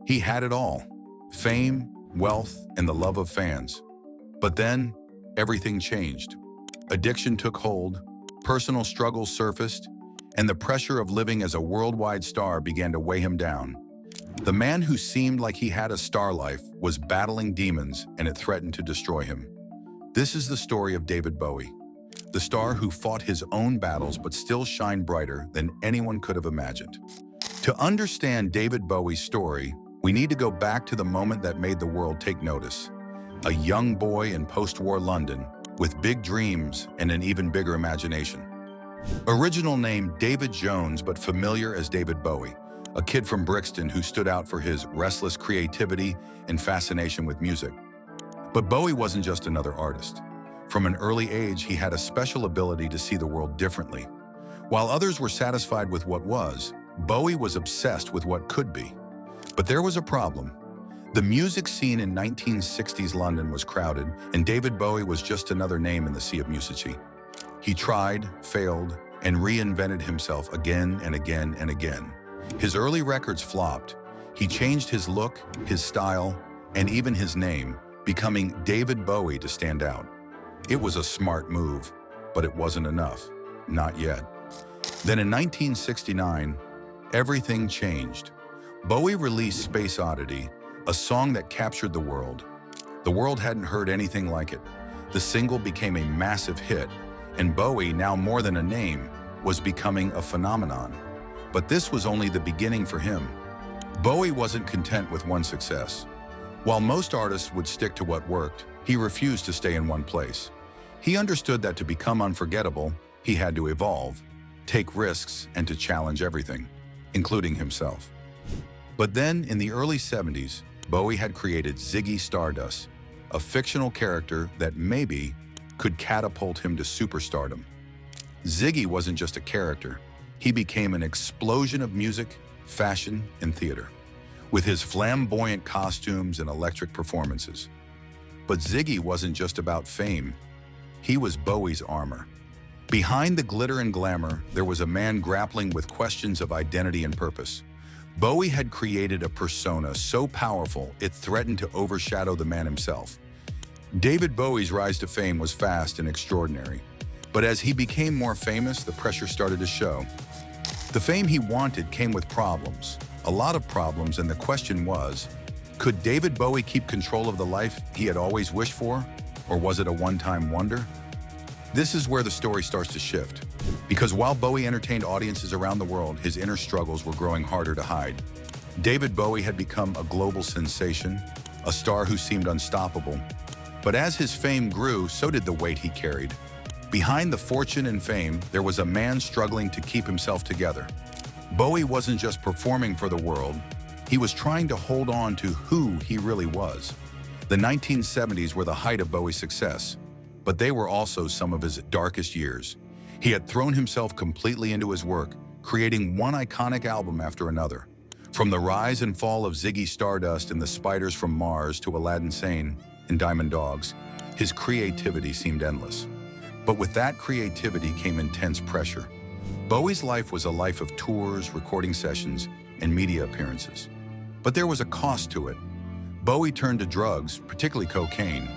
He had it all: fame, wealth, and the love of fans. But then, everything changed. Addiction took hold, personal struggles surfaced, and the pressure of living as a worldwide star began to weigh him down. The man who seemed like he had a star life was battling demons, and it threatened to destroy him. This is the story of David Bowie, the star who fought his own battles but still shined brighter than anyone could have imagined. To understand David Bowie's story, we need to go back to the moment that made the world take notice. A young boy in post-war London with big dreams and an even bigger imagination. Original name David Jones, but familiar as David Bowie, a kid from Brixton who stood out for his restless creativity and fascination with music. But Bowie wasn't just another artist. From an early age, he had a special ability to see the world differently. While others were satisfied with what was, Bowie was obsessed with what could be. But there was a problem. The music scene in 1960s London was crowded, and David Bowie was just another name in the sea of musicry. He tried, failed, and reinvented himself again and again and again. His early records flopped. He changed his look, his style, and even his name, becoming David Bowie to stand out. It was a smart move, but it wasn't enough. Not yet. Then in 1969, everything changed. Bowie released Space Oddity, a song that captured the world. The world hadn't heard anything like it. The single became a massive hit, and Bowie, now more than a name, was becoming a phenomenon. But this was only the beginning for him. Bowie wasn't content with one success. While most artists would stick to what worked, he refused to stay in one place. He understood that to become unforgettable, he had to evolve, take risks, and to challenge everything, including himself. But then, in the early 70s, Bowie had created Ziggy Stardust, a fictional character that maybe could catapult him to superstardom. Ziggy wasn't just a character. He became an explosion of music, fashion, and theater, with his flamboyant costumes and electric performances. But Ziggy wasn't just about fame. He was Bowie's armor. Behind the glitter and glamour, there was a man grappling with questions of identity and purpose. Bowie had created a persona so powerful it threatened to overshadow the man himself. David Bowie's rise to fame was fast and extraordinary, but as he became more famous, the pressure started to show. The fame he wanted came with problems, a lot of problems, and the question was, could David Bowie keep control of the life he had always wished for, or was it a one-time wonder? This is where the story starts to shift. Because while Bowie entertained audiences around the world, his inner struggles were growing harder to hide. David Bowie had become a global sensation, a star who seemed unstoppable. But as his fame grew, so did the weight he carried. Behind the fortune and fame, there was a man struggling to keep himself together. Bowie wasn't just performing for the world, he was trying to hold on to who he really was. The 1970s were the height of Bowie's success, but they were also some of his darkest years. He had thrown himself completely into his work, creating one iconic album after another. From the rise and fall of Ziggy Stardust and the Spiders from Mars to Aladdin Sane and Diamond Dogs, his creativity seemed endless. But with that creativity came intense pressure. Bowie's life was a life of tours, recording sessions, and media appearances. But there was a cost to it. Bowie turned to drugs, particularly cocaine,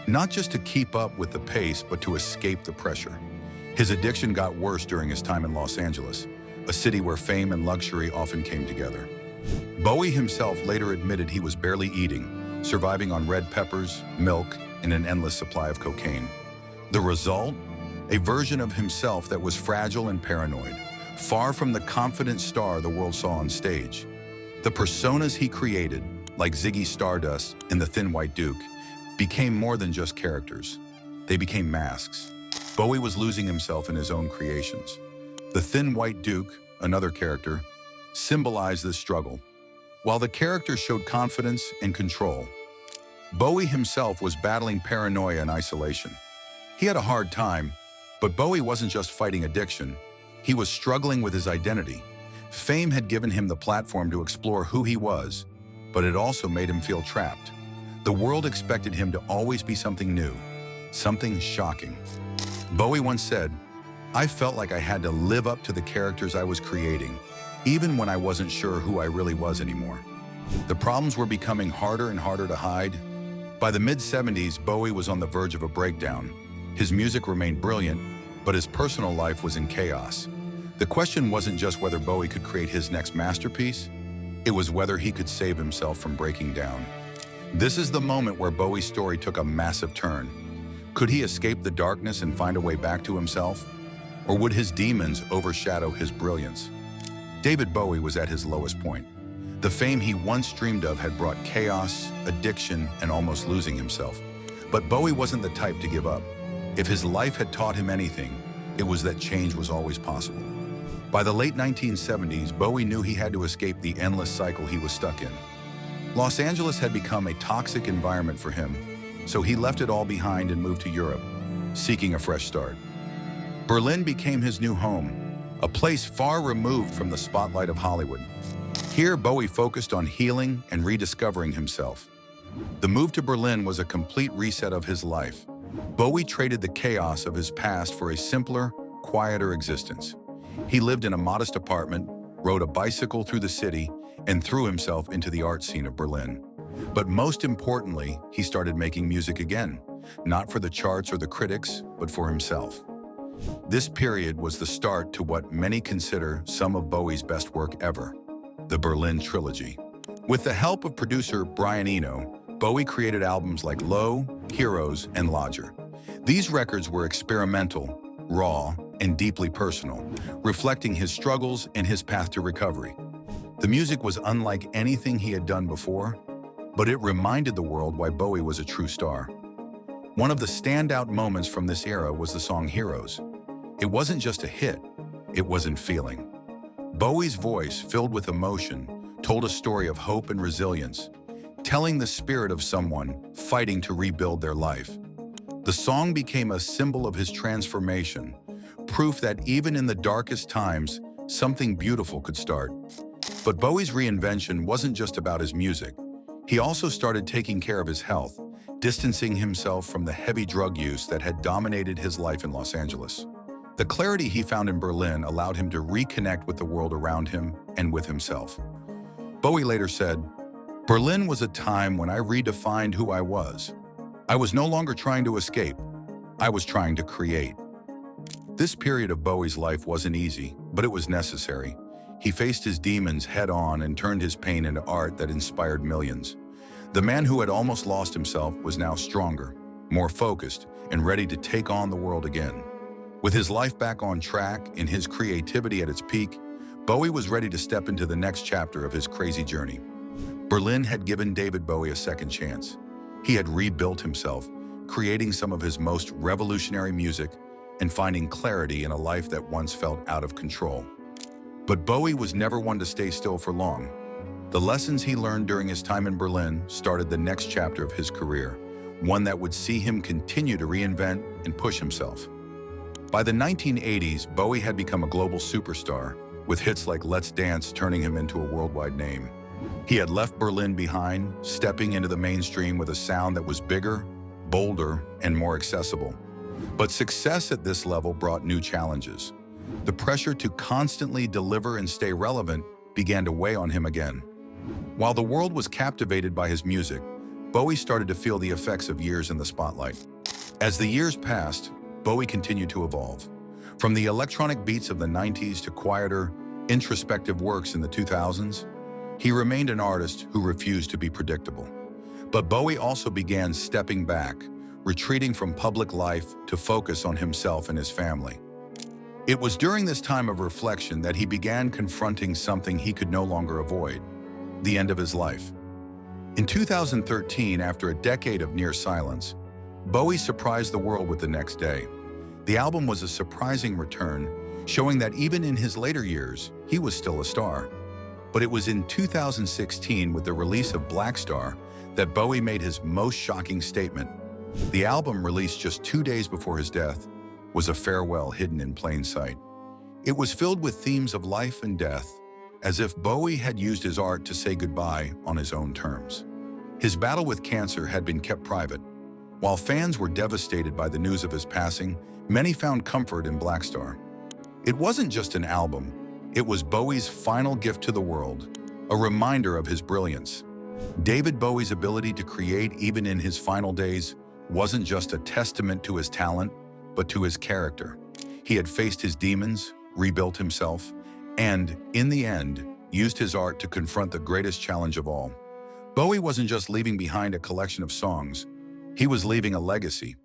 not just to keep up with the pace, but to escape the pressure. His addiction got worse during his time in Los Angeles, a city where fame and luxury often came together. Bowie himself later admitted he was barely eating, surviving on red peppers, milk, and an endless supply of cocaine. The result? A version of himself that was fragile and paranoid, far from the confident star the world saw on stage. The personas he created, like Ziggy Stardust and the Thin White Duke, became more than just characters. They became masks. Bowie was losing himself in his own creations. The Thin White Duke, another character, symbolized this struggle. While the character showed confidence and control, Bowie himself was battling paranoia and isolation. He had a hard time, but Bowie wasn't just fighting addiction. He was struggling with his identity. Fame had given him the platform to explore who he was, but it also made him feel trapped. The world expected him to always be something new, something shocking. Bowie once said, "I felt like I had to live up to the characters I was creating, even when I wasn't sure who I really was anymore." The problems were becoming harder and harder to hide. By the mid-70s, Bowie was on the verge of a breakdown. His music remained brilliant, but his personal life was in chaos. The question wasn't just whether Bowie could create his next masterpiece, it was whether he could save himself from breaking down. This is the moment where Bowie's story took a massive turn. Could he escape the darkness and find a way back to himself? Or would his demons overshadow his brilliance? David Bowie was at his lowest point. The fame he once dreamed of had brought chaos, addiction, and almost losing himself. But Bowie wasn't the type to give up. If his life had taught him anything, it was that change was always possible. By the late 1970s, Bowie knew he had to escape the endless cycle he was stuck in. Los Angeles had become a toxic environment for him, so he left it all behind and moved to Europe, seeking a fresh start. Berlin became his new home, a place far removed from the spotlight of Hollywood. Here, Bowie focused on healing and rediscovering himself. The move to Berlin was a complete reset of his life. Bowie traded the chaos of his past for a simpler, quieter existence. He lived in a modest apartment, rode a bicycle through the city, and threw himself into the art scene of Berlin. But most importantly, he started making music again, not for the charts or the critics, but for himself. This period was the start to what many consider some of Bowie's best work ever, the Berlin Trilogy. With the help of producer Brian Eno, Bowie created albums like Low, Heroes, and Lodger. These records were experimental, raw, and deeply personal, reflecting his struggles and his path to recovery. The music was unlike anything he had done before, but it reminded the world why Bowie was a true star. One of the standout moments from this era was the song Heroes. It wasn't just a hit, it was in feeling. Bowie's voice, filled with emotion, told a story of hope and resilience, telling the spirit of someone fighting to rebuild their life. The song became a symbol of his transformation, proof that even in the darkest times, something beautiful could start. But Bowie's reinvention wasn't just about his music. He also started taking care of his health, distancing himself from the heavy drug use that had dominated his life in Los Angeles. The clarity he found in Berlin allowed him to reconnect with the world around him and with himself. Bowie later said, "Berlin was a time when I redefined who I was. I was no longer trying to escape. I was trying to create." This period of Bowie's life wasn't easy, but it was necessary. He faced his demons head-on and turned his pain into art that inspired millions. The man who had almost lost himself was now stronger, more focused, and ready to take on the world again. With his life back on track and his creativity at its peak, Bowie was ready to step into the next chapter of his crazy journey. Berlin had given David Bowie a second chance. He had rebuilt himself, creating some of his most revolutionary music and finding clarity in a life that once felt out of control. But Bowie was never one to stay still for long. The lessons he learned during his time in Berlin started the next chapter of his career, one that would see him continue to reinvent and push himself. By the 1980s, Bowie had become a global superstar, with hits like Let's Dance turning him into a worldwide name. He had left Berlin behind, stepping into the mainstream with a sound that was bigger, bolder, and more accessible. But success at this level brought new challenges. The pressure to constantly deliver and stay relevant began to weigh on him again. While the world was captivated by his music, Bowie started to feel the effects of years in the spotlight. As the years passed, Bowie continued to evolve. From the electronic beats of the 90s to quieter, introspective works in the 2000s, he remained an artist who refused to be predictable. But Bowie also began stepping back, retreating from public life to focus on himself and his family. It was during this time of reflection that he began confronting something he could no longer avoid: the end of his life. In 2013, after a decade of near silence, Bowie surprised the world with The Next Day. The album was a surprising return, showing that even in his later years, he was still a star. But it was in 2016, with the release of Rockstar, that Bowie made his most shocking statement. The album, released just 2 days before his death, was a farewell hidden in plain sight. It was filled with themes of life and death, as if Bowie had used his art to say goodbye on his own terms. His battle with cancer had been kept private. While fans were devastated by the news of his passing, many found comfort in Rockstar. It wasn't just an album, it was Bowie's final gift to the world, a reminder of his brilliance. David Bowie's ability to create even in his final days wasn't just a testament to his talent, but to his character. He had faced his demons, rebuilt himself, and, in the end, used his art to confront the greatest challenge of all. Bowie wasn't just leaving behind a collection of songs, he was leaving a legacy,